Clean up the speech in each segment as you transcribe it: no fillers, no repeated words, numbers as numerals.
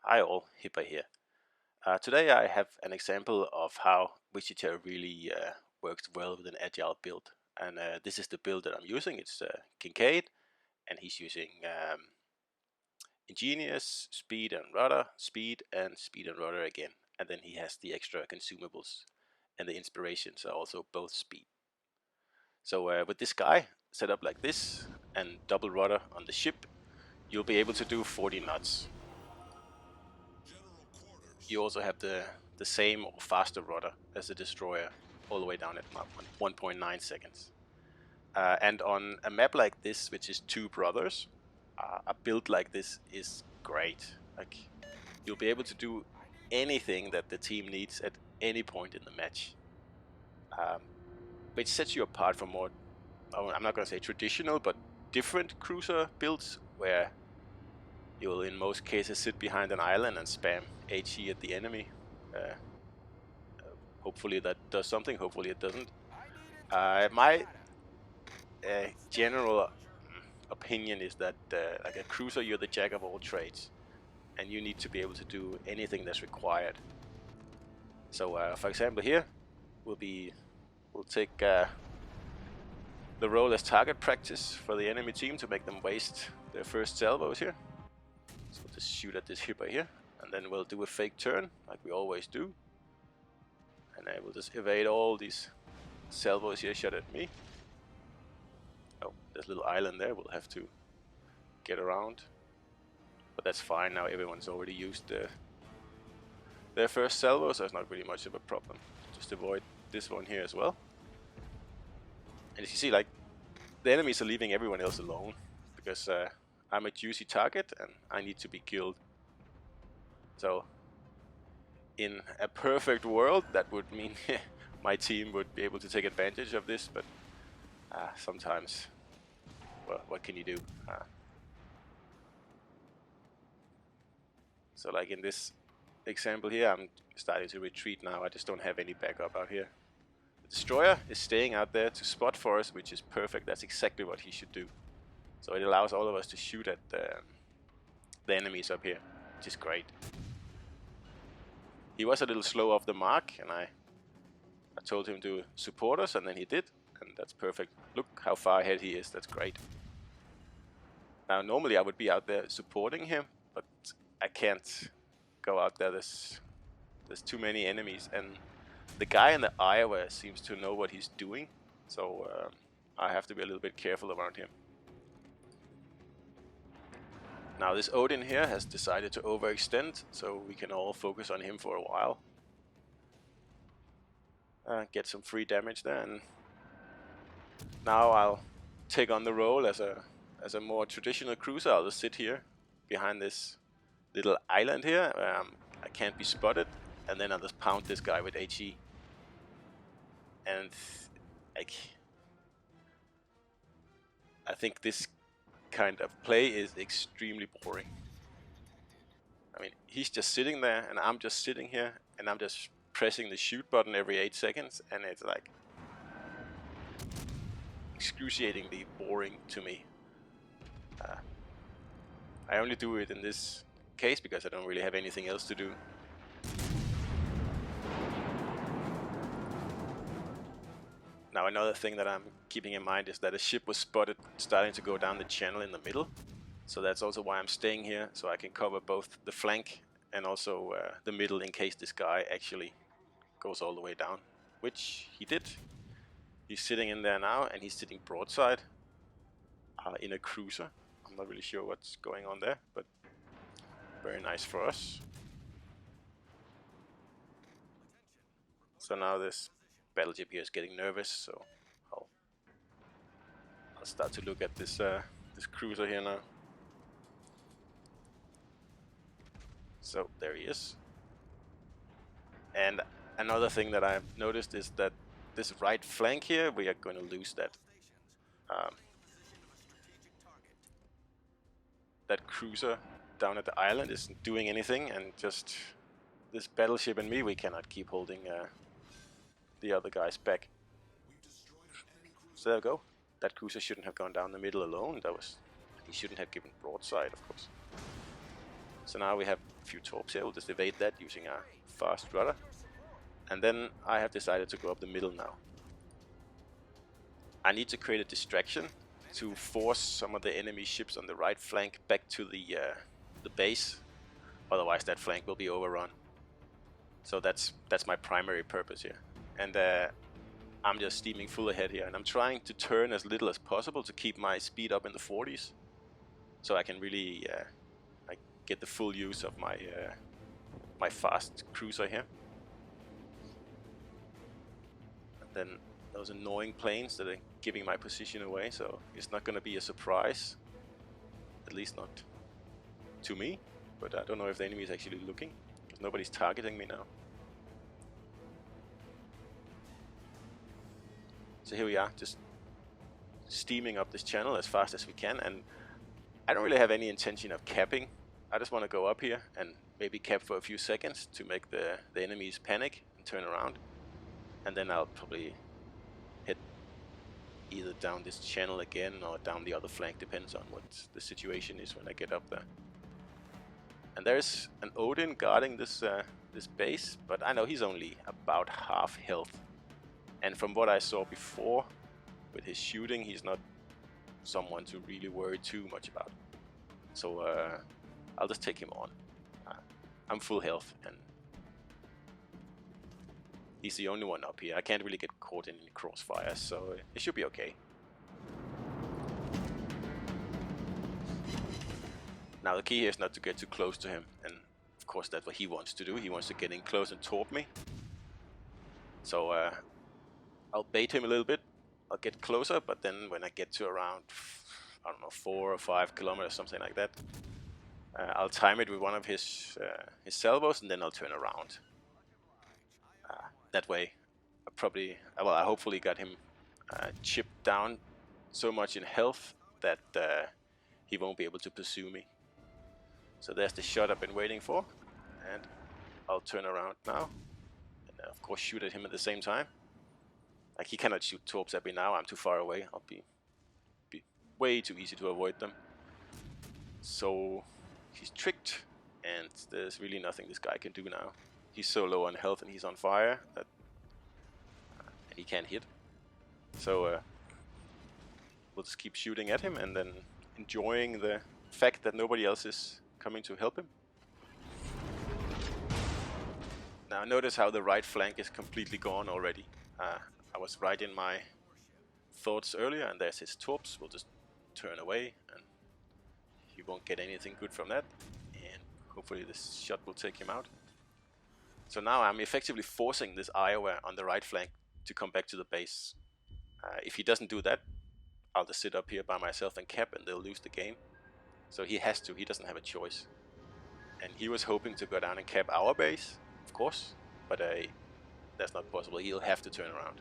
Hi all, Hippa here. Today I have an example of how Wichita really works well with an agile build. And this is the build that I'm using. It's Kincaid, and he's using Ingenious, Speed and Rudder again. And then he has the extra consumables, and the inspirations are also both speed. So with this guy set up like this and double rudder on the ship, you'll be able to do 40 knots. You also have the same or faster rudder as the destroyer, all the way down at 1.9 seconds. And on a map like this, which is two brothers, a build like this is great. Like, you'll be able to do anything that the team needs at any point in the match, which sets you apart from more, I'm not going to say traditional, but different cruiser builds, where you'll in most cases sit behind an island and spam HE at the enemy. Hopefully that does something, hopefully it doesn't. My general opinion is that like a cruiser, you're the jack of all trades, and you need to be able to do anything that's required. So for example here, we'll take the role as target practice for the enemy team to make them waste their first salvos here. So we'll just shoot at this hipper here, and then we'll do a fake turn like we always do, and I will just evade all these salvos here shot at me. Oh, there's a little island there, we'll have to get around. But that's fine, now everyone's already used their first salvo, so it's not really much of a problem. Just avoid this one here as well. And as you see, like, the enemies are leaving everyone else alone, because I'm a juicy target and I need to be killed. So in a perfect world, that would mean my team would be able to take advantage of this, but sometimes, well, what can you do? So like in this example here, I'm starting to retreat now. I just don't have any backup out here. The destroyer is staying out there to spot for us, which is perfect. That's exactly what he should do. So it allows all of us to shoot at the enemies up here, which is great. He was a little slow off the mark, and I told him to support us, and then he did, and that's perfect. Look how far ahead he is. That's great. Now normally I would be out there supporting him, but I can't go out there. There's too many enemies, and the guy in the Iowa seems to know what he's doing, so I have to be a little bit careful around him. Now this Odin here has decided to overextend, so we can all focus on him for a while. Get some free damage there, and now I'll take on the role as a more traditional cruiser. I'll just sit here behind this little island here, where I can't be spotted, and then I'll just pound this guy with HE. And I think this kind of play is extremely boring. I mean, he's just sitting there, and I'm just sitting here, and I'm just pressing the shoot button every 8 seconds, and it's like excruciatingly boring to me. I only do it in this case because I don't really have anything else to do. Now another thing that I'm keeping in mind is that a ship was spotted starting to go down the channel in the middle. So that's also why I'm staying here, so I can cover both the flank and also the middle in case this guy actually goes all the way down, which he did. He's sitting in there now, and he's sitting broadside in a cruiser. I'm not really sure what's going on there, but very nice for us. So now this battleship here is getting nervous, so I'll start to look at this this cruiser here now. So there he is. And another thing that I've noticed is that this right flank here, we are going to lose that. That cruiser down at the island isn't doing anything, and just this battleship and me, we cannot keep holding the other guys back. So there we go. That cruiser shouldn't have gone down the middle alone. He shouldn't have given broadside, of course. So now we have a few torps here. We'll just evade that using a fast rudder. And then I have decided to go up the middle now. I need to create a distraction to force some of the enemy ships on the right flank back to the base. Otherwise that flank will be overrun. So that's my primary purpose here. And I'm just steaming full ahead here, and I'm trying to turn as little as possible to keep my speed up in the 40s, so I can really get the full use of my my fast cruiser here. And then those annoying planes that are giving my position away, so it's not going to be a surprise, at least not to me. But I don't know if the enemy is actually looking, because nobody's targeting me now. So here we are, just steaming up this channel as fast as we can, and I don't really have any intention of capping. I just want to go up here and maybe cap for a few seconds to make the enemies panic and turn around, and then I'll probably head either down this channel again or down the other flank, depends on what the situation is when I get up there. And there's an Odin guarding this this base, but I know he's only about half health. And from what I saw before with his shooting, he's not someone to really worry too much about. So I'll just take him on. I'm full health, and he's the only one up here. I can't really get caught in any crossfires, so it should be okay. Now the key here is not to get too close to him, and of course that's what he wants to do. He wants to get in close and torp me. So I'll bait him a little bit. I'll get closer, but then when I get to around, I don't know, 4 or 5 kilometers, something like that, I'll time it with one of his salvos, and then I'll turn around. That way, I hopefully got him chipped down so much in health that he won't be able to pursue me. So there's the shot I've been waiting for, and I'll turn around now, and of course shoot at him at the same time. Like, he cannot shoot torps at me now, I'm too far away. I'll be way too easy to avoid them. So he's tricked, and there's really nothing this guy can do now. He's so low on health and he's on fire that and he can't hit. So we'll just keep shooting at him and then enjoying the fact that nobody else is coming to help him. Now notice how the right flank is completely gone already. I was right in my thoughts earlier, and there's his torps. We'll just turn away, and he won't get anything good from that, and hopefully this shot will take him out. So now I'm effectively forcing this Iowa on the right flank to come back to the base. If he doesn't do that, I'll just sit up here by myself and cap, and they'll lose the game. So he has to, he doesn't have a choice. And he was hoping to go down and cap our base, of course, but that's not possible. He'll have to turn around.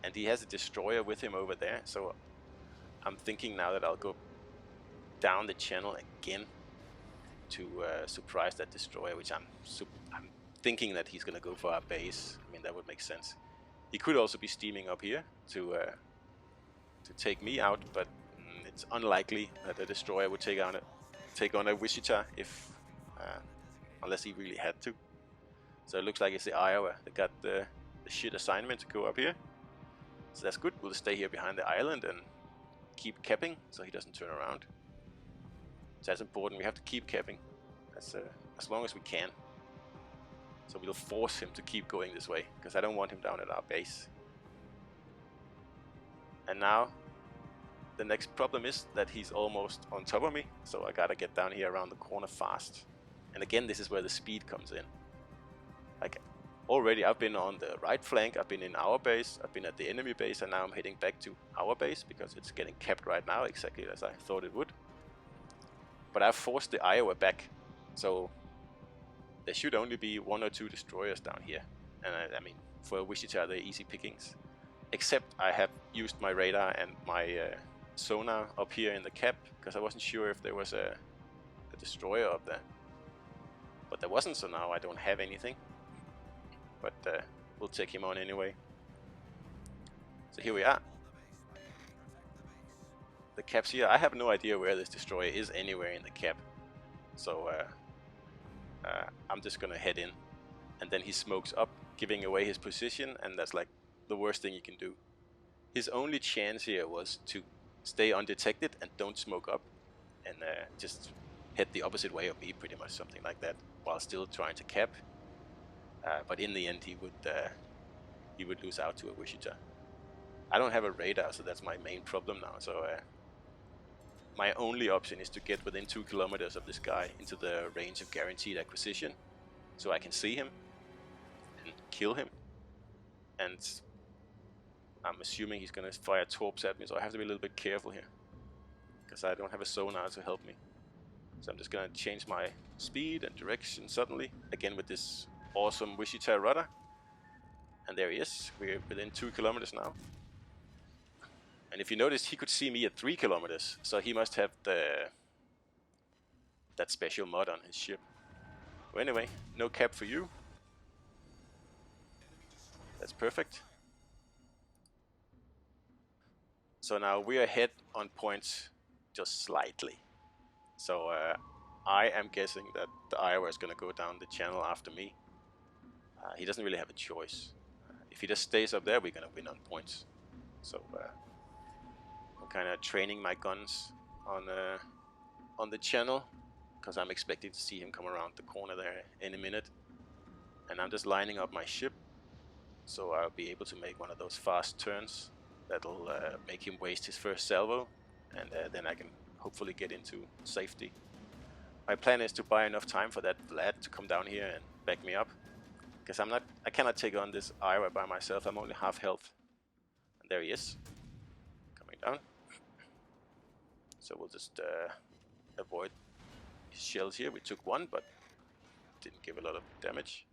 And he has a destroyer with him over there, so I'm thinking now that I'll go down the channel again to surprise that destroyer, which I'm thinking that he's gonna go for our base. I mean, that would make sense. He could also be steaming up here to take me out, but it's unlikely that the destroyer would take on a Wichita if unless he really had to. So it looks like it's the Iowa that got the shit assignment to go up here. So that's good. We'll stay here behind the island and keep capping so he doesn't turn around. So that's important. We have to keep capping as long as we can. So we'll force him to keep going this way, because I don't want him down at our base. And now the next problem is that he's almost on top of me, so I gotta get down here around the corner fast. And again, this is where the speed comes in. Like, already I've been on the right flank, I've been in our base, I've been at the enemy base, and now I'm heading back to our base because it's getting capped right now, exactly as I thought it would. But I've forced the Iowa back, so there should only be 1 or 2 destroyers down here. And I mean, for Wichita they're easy pickings. Except I have used my radar and my sonar up here in the cap, because I wasn't sure if there was a destroyer up there. But there wasn't, so now I don't have anything. But we'll take him on anyway. So here we are. The cap's here. I have no idea where this destroyer is anywhere in the cap. So I'm just gonna head in, and then he smokes up, giving away his position, and that's like the worst thing you can do. His only chance here was to stay undetected and don't smoke up, and just head the opposite way of me, pretty much, something like that, while still trying to cap. But in the end, he would lose out to a Wichita. I don't have a radar, so that's my main problem now. So my only option is to get within 2 kilometers of this guy into the range of guaranteed acquisition, so I can see him and kill him. And I'm assuming he's gonna fire torps at me, so I have to be a little bit careful here, because I don't have a sonar to help me. So I'm just gonna change my speed and direction suddenly, again with this awesome Wichita rudder. And there he is. We're within 2 kilometers now. And if you notice, he could see me at 3 kilometers, so he must have that special mod on his ship. Well, anyway, no cap for you. That's perfect. So now we're ahead on points just slightly. So I am guessing that the Iowa is going to go down the channel after me. He doesn't really have a choice. If he just stays up there, we're going to win on points. So I'm kind of training my guns on the channel, because I'm expecting to see him come around the corner there in a minute. And I'm just lining up my ship, so I'll be able to make one of those fast turns that'll make him waste his first salvo, and then I can hopefully get into safety. My plan is to buy enough time for that Vlad to come down here and back me up, because I cannot take on this Iowa by myself. I'm only half health. And there he is, coming down. So we'll just avoid his shells here. We took one, but didn't give a lot of damage.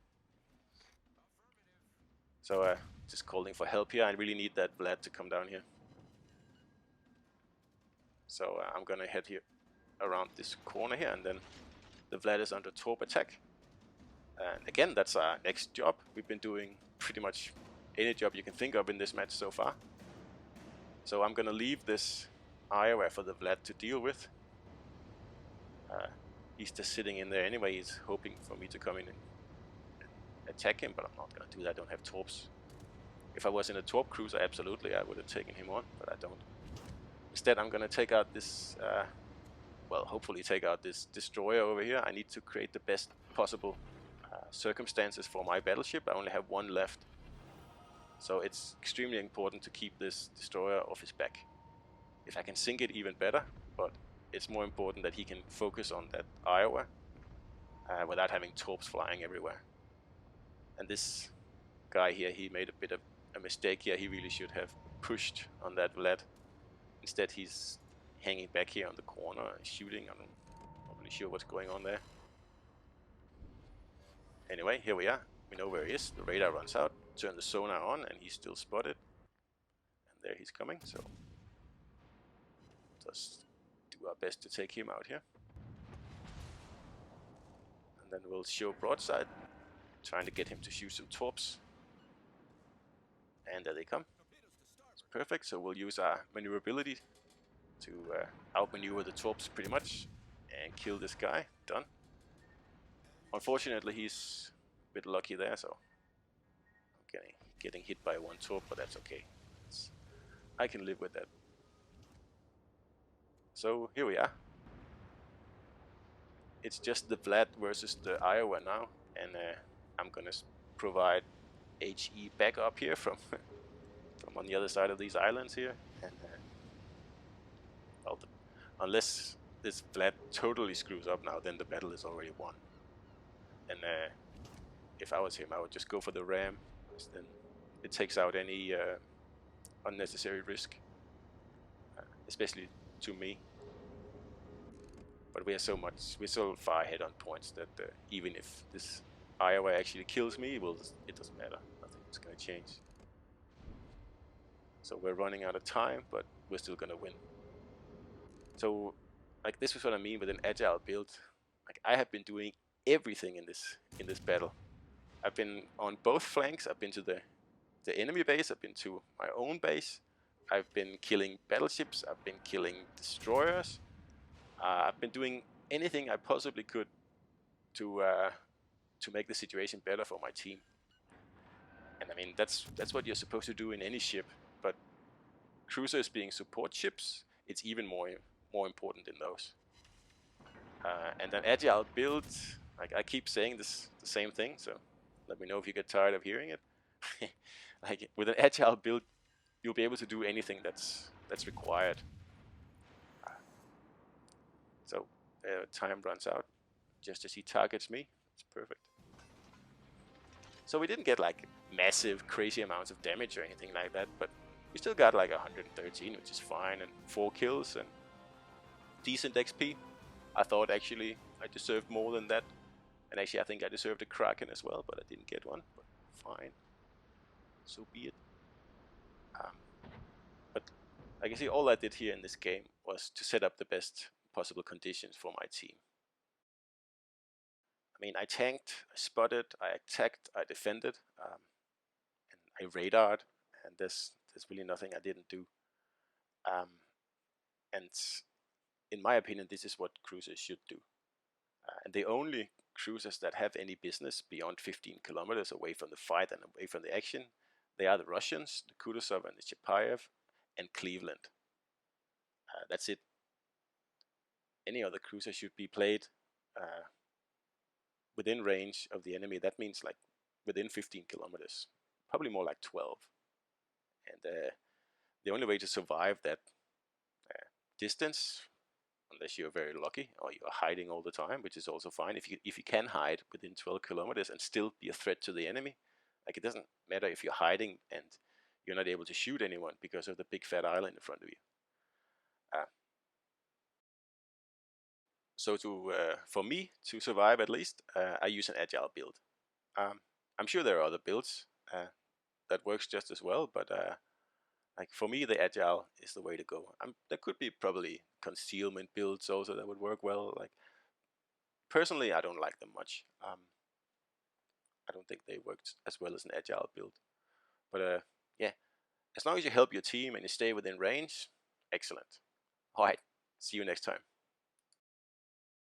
So just calling for help here. I really need that Vlad to come down here. So I'm gonna head here around this corner here, and then the Vlad is under torp attack. And again, that's our next job. We've been doing pretty much any job you can think of in this match so far. So I'm gonna leave this Iowa for the Vlad to deal with. He's just sitting in there anyway. He's hoping for me to come in and attack him, but I'm not gonna do that. I don't have torps. If I was in a torp cruiser, absolutely I would have taken him on, but I don't. Instead, I'm gonna take out this, well, hopefully take out this destroyer over here. I need to create the best possible circumstances for my battleship. I only have one left, so it's extremely important to keep this destroyer off his back. If I can sink it, even better, but it's more important that he can focus on that Iowa without having torps flying everywhere. And this guy here, he made a bit of a mistake here. He really should have pushed on that Vlad. Instead, he's hanging back here on the corner, shooting. I'm not really sure what's going on there. Anyway, here we are. We know where he is. The radar runs out. Turn the sonar on, and he's still spotted. And there he's coming, so just do our best to take him out here. And then we'll show broadside, trying to get him to shoot some torps. And there they come. It's perfect, so we'll use our maneuverability to outmaneuver the torps pretty much and kill this guy. Done. Unfortunately, he's a bit lucky there, so I'm getting hit by one torp, but that's okay. I can live with that. So here we are. It's just the Vlad versus the Iowa now, and I'm gonna provide HE backup here from from on the other side of these islands here, and well, unless this Vlad totally screws up now, then the battle is already won. And if I was him, I would just go for the ram, because then it takes out any unnecessary risk, especially to me. But we're so far ahead on points that even if this Iowa actually kills me, it doesn't matter. Nothing's gonna change. So we're running out of time, but we're still gonna win. So, like, this is what I mean with an agile build. Like, I have been doing everything in this battle. I've been on both flanks. I've been to the enemy base. I've been to my own base. I've been killing battleships. I've been killing destroyers. I've been doing anything I possibly could to make the situation better for my team. And I mean, that's what you're supposed to do in any ship. But cruisers being support ships, it's even more important in those. And an agile build, like I keep saying the same thing, so let me know if you get tired of hearing it. Like with an agile build, you'll be able to do anything that's required. So time runs out just as he targets me. It's perfect. So we didn't get like massive, crazy amounts of damage or anything like that, but we still got like 113, which is fine, and 4 kills and decent XP. I thought actually I deserved more than that, and actually I think I deserved a Kraken as well, but I didn't get one. But fine, so be it. But like I see, all I did here in this game was to set up the best possible conditions for my team. I mean, I tanked, I spotted, I attacked, I defended, and I radared, and there's really nothing I didn't do. And in my opinion, this is what cruisers should do. And the only cruisers that have any business beyond 15 kilometers away from the fight and away from the action, they are the Russians, the Kutuzov and the Chapayev, and Cleveland. That's it. Any other cruiser should be played within range of the enemy. That means like within 15 kilometers, probably more like 12. And the only way to survive that distance, unless you're very lucky or you're hiding all the time, which is also fine. If you can hide within 12 kilometers and still be a threat to the enemy, like it doesn't matter if you're hiding and you're not able to shoot anyone because of the big fat island in front of you. So for me to survive at least, I use an agile build. I'm sure there are other builds that works just as well, but like for me, the agile is the way to go. There could be probably concealment builds also that would work well. Like personally, I don't like them much. I don't think they worked as well as an agile build. But yeah, as long as you help your team and you stay within range, excellent. All right, see you next time.